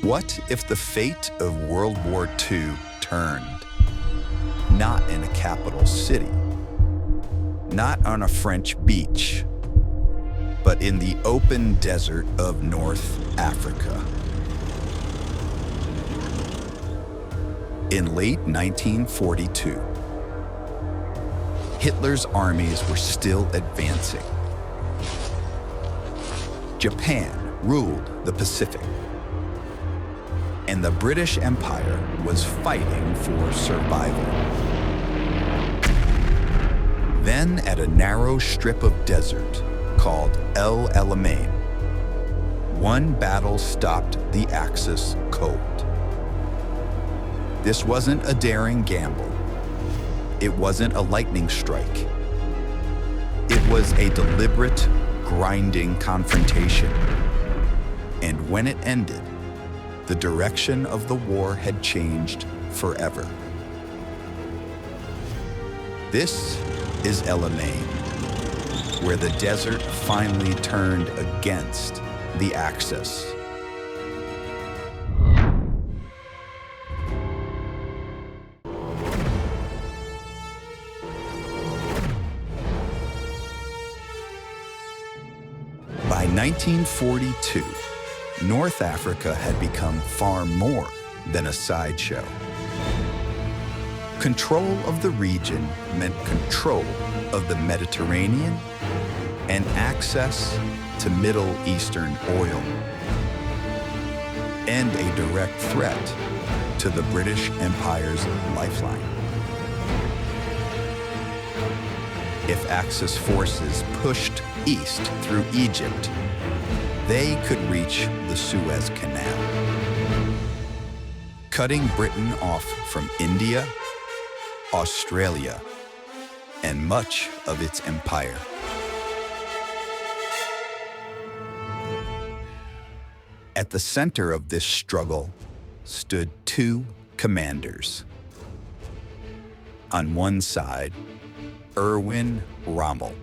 What if the fate of World War II turned? Not in a capital city, not on a French beach, but in the open desert of North Africa. In late 1942, Hitler's armies were still advancing. Japan ruled the Pacific, and the British Empire was fighting for survival. Then, at a narrow strip of desert called El Alamein, one battle stopped the Axis cold. This wasn't a daring gamble. It wasn't a lightning strike. It was a deliberate, grinding confrontation. And when it ended, the direction of the war had changed forever. This is El Alamein, where the desert finally turned against the Axis. By 1942, North Africa had become far more than a sideshow. Control of the region meant control of the Mediterranean and access to Middle Eastern oil, and a direct threat to the British Empire's lifeline. If Axis forces pushed east through Egypt, they could reach the Suez Canal, cutting Britain off from India, Australia, and much of its empire. At the center of this struggle stood two commanders. On one side, Erwin Rommel,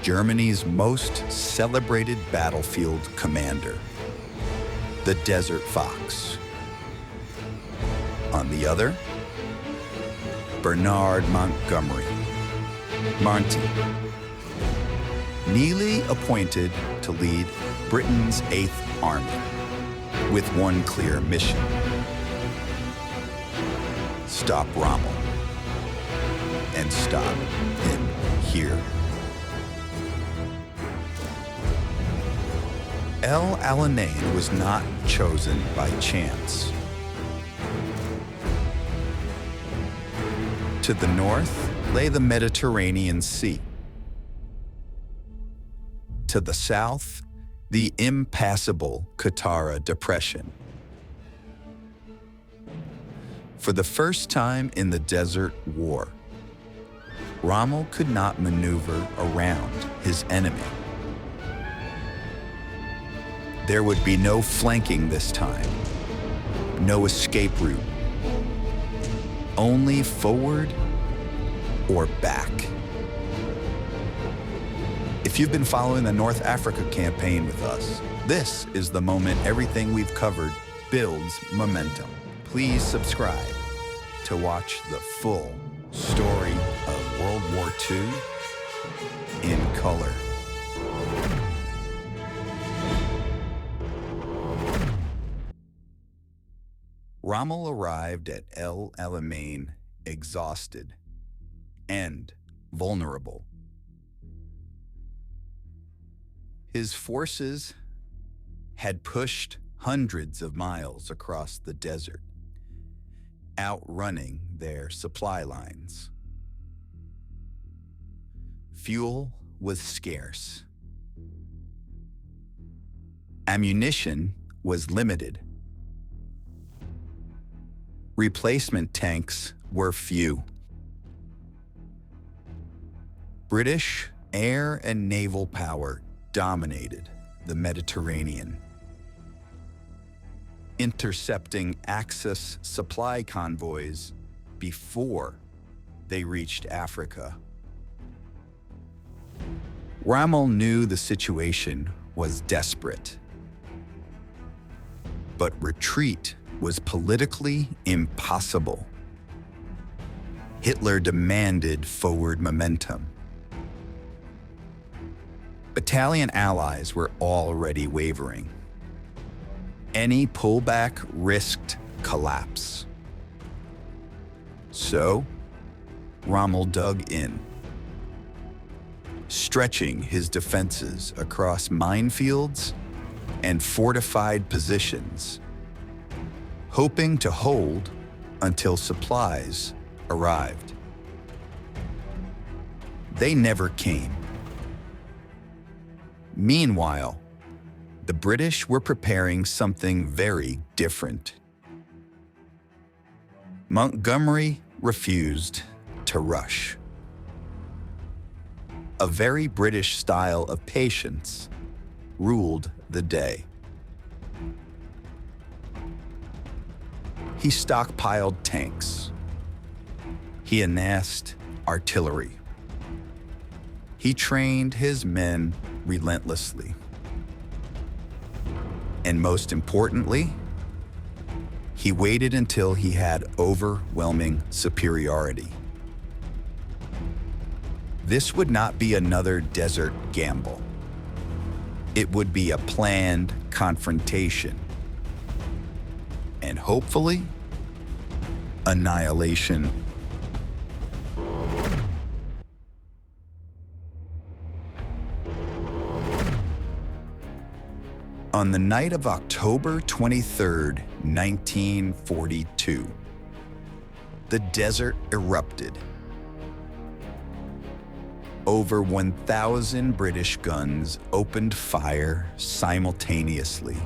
Germany's most celebrated battlefield commander, the Desert Fox. On the other, Bernard Montgomery, Monty, newly appointed to lead Britain's 8th Army with one clear mission: stop Rommel and stop him here. El Alamein was not chosen by chance. To the north lay the Mediterranean Sea. To the south, the impassable Qattara Depression. For the first time in the Desert War, Rommel could not maneuver around his enemy. There would be no flanking this time, no escape route, only forward or back. If you've been following the North Africa campaign with us, this is the moment everything we've covered builds momentum. Please subscribe to watch the full story of World War II in color. Rommel arrived at El Alamein exhausted and vulnerable. His forces had pushed hundreds of miles across the desert, outrunning their supply lines. Fuel was scarce. Ammunition was limited. Replacement tanks were few. British air and naval power dominated the Mediterranean, intercepting Axis supply convoys before they reached Africa. Rommel knew the situation was desperate. But retreat was politically impossible. Hitler demanded forward momentum. Battalion allies were already wavering. Any pullback risked collapse. So, Rommel dug in, stretching his defenses across minefields and fortified positions, hoping to hold until supplies arrived. They never came. Meanwhile, the British were preparing something very different. Montgomery refused to rush. A very British style of patience ruled the day. He stockpiled tanks. He amassed artillery. He trained his men relentlessly. And most importantly, he waited until he had overwhelming superiority. This would not be another desert gamble. It would be a planned confrontation. And hopefully, annihilation. On the night of October 23rd, 1942, the desert erupted. Over 1,000 British guns opened fire simultaneously.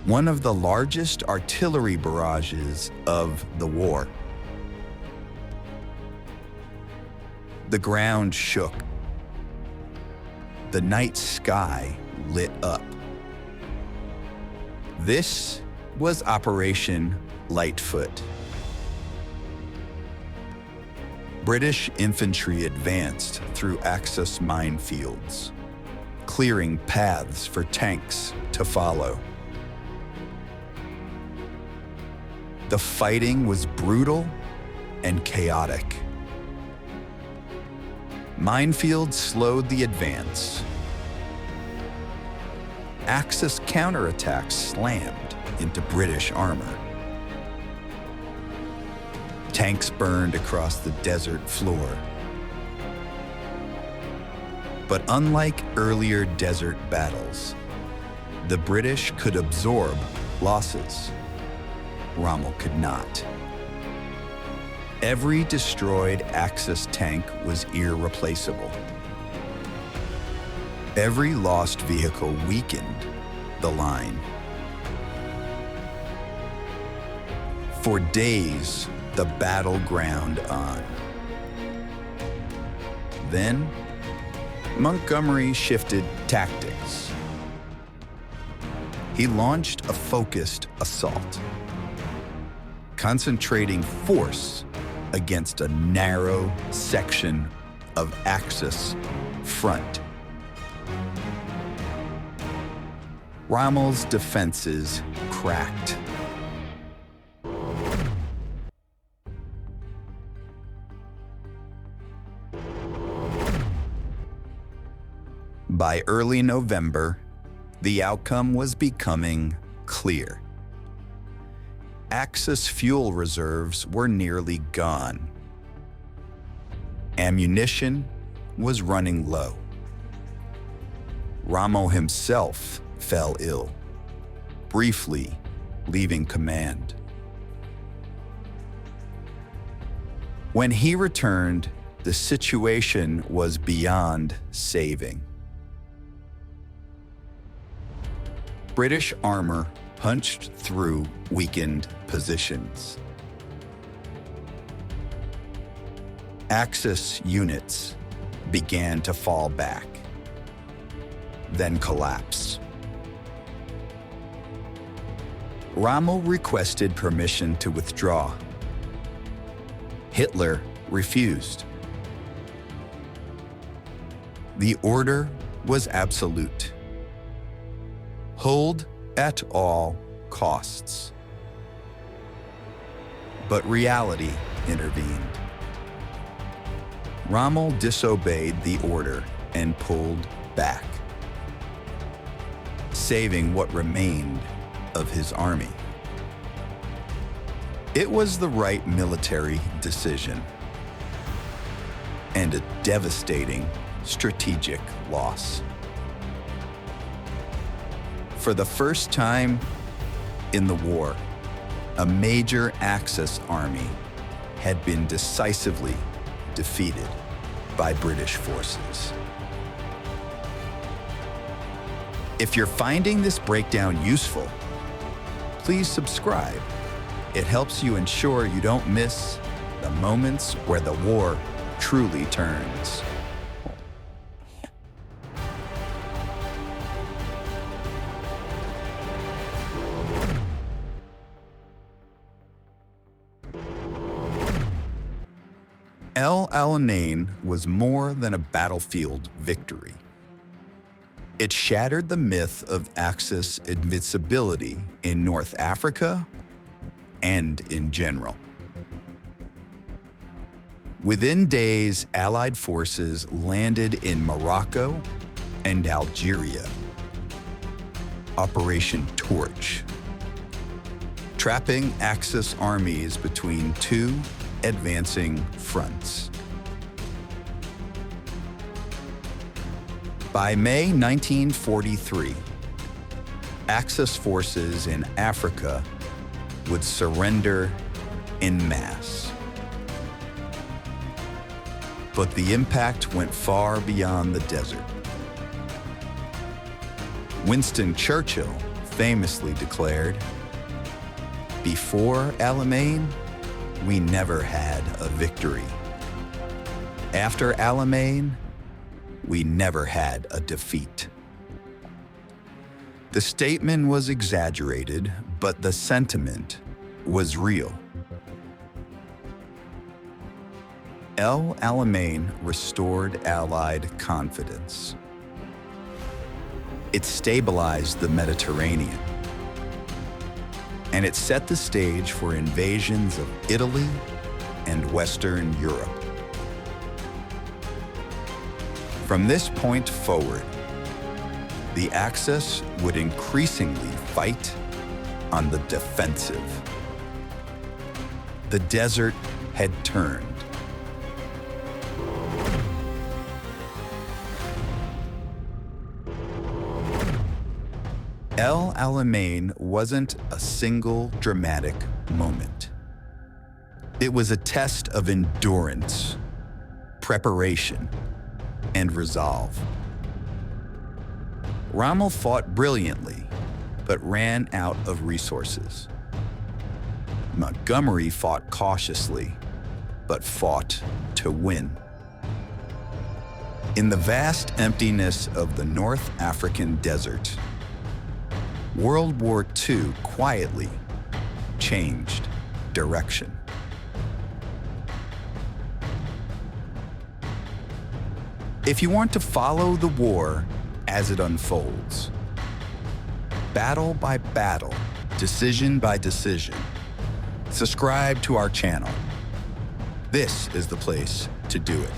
One of the largest artillery barrages of the war. The ground shook. The night sky lit up. This was Operation Lightfoot. British infantry advanced through Axis minefields, clearing paths for tanks to follow. The fighting was brutal and chaotic. Minefields slowed the advance. Axis counterattacks slammed into British armor. Tanks burned across the desert floor. But unlike earlier desert battles, the British could absorb losses. Rommel could not. Every destroyed Axis tank was irreplaceable. Every lost vehicle weakened the line. For days, the battle ground on. Then, Montgomery shifted tactics. He launched a focused assault, concentrating force against a narrow section of Axis front. Rommel's defenses cracked. By early November, the outcome was becoming clear. Axis fuel reserves were nearly gone. Ammunition was running low. Rommel himself fell ill, briefly leaving command. When he returned, the situation was beyond saving. British armor punched through weakened positions. Axis units began to fall back, then collapse. Rommel requested permission to withdraw. Hitler refused. The order was absolute. Hold at all costs. But reality intervened. Rommel disobeyed the order and pulled back, saving what remained of his army. It was the right military decision and a devastating strategic loss. For the first time in the war, a major Axis army had been decisively defeated by British forces. If you're finding this breakdown useful, please subscribe. It helps you ensure you don't miss the moments where the war truly turns. El Alamein was more than a battlefield victory. It shattered the myth of Axis invincibility in North Africa and in general. Within days, Allied forces landed in Morocco and Algeria. Operation Torch, trapping Axis armies between two advancing fronts. By May 1943, Axis forces in Africa would surrender en masse. But the impact went far beyond the desert. Winston Churchill famously declared, "Before Alamein, we never had a victory. After Alamein, we never had a defeat." The statement was exaggerated, but the sentiment was real. El Alamein restored Allied confidence. It stabilized the Mediterranean, and it set the stage for invasions of Italy and Western Europe. From this point forward, the Axis would increasingly fight on the defensive. The desert had turned. El Alamein wasn't a single dramatic moment. It was a test of endurance, preparation, and resolve. Rommel fought brilliantly, but ran out of resources. Montgomery fought cautiously, but fought to win. In the vast emptiness of the North African desert, World War II quietly changed direction. If you want to follow the war as it unfolds, battle by battle, decision by decision, subscribe to our channel. This is the place to do it.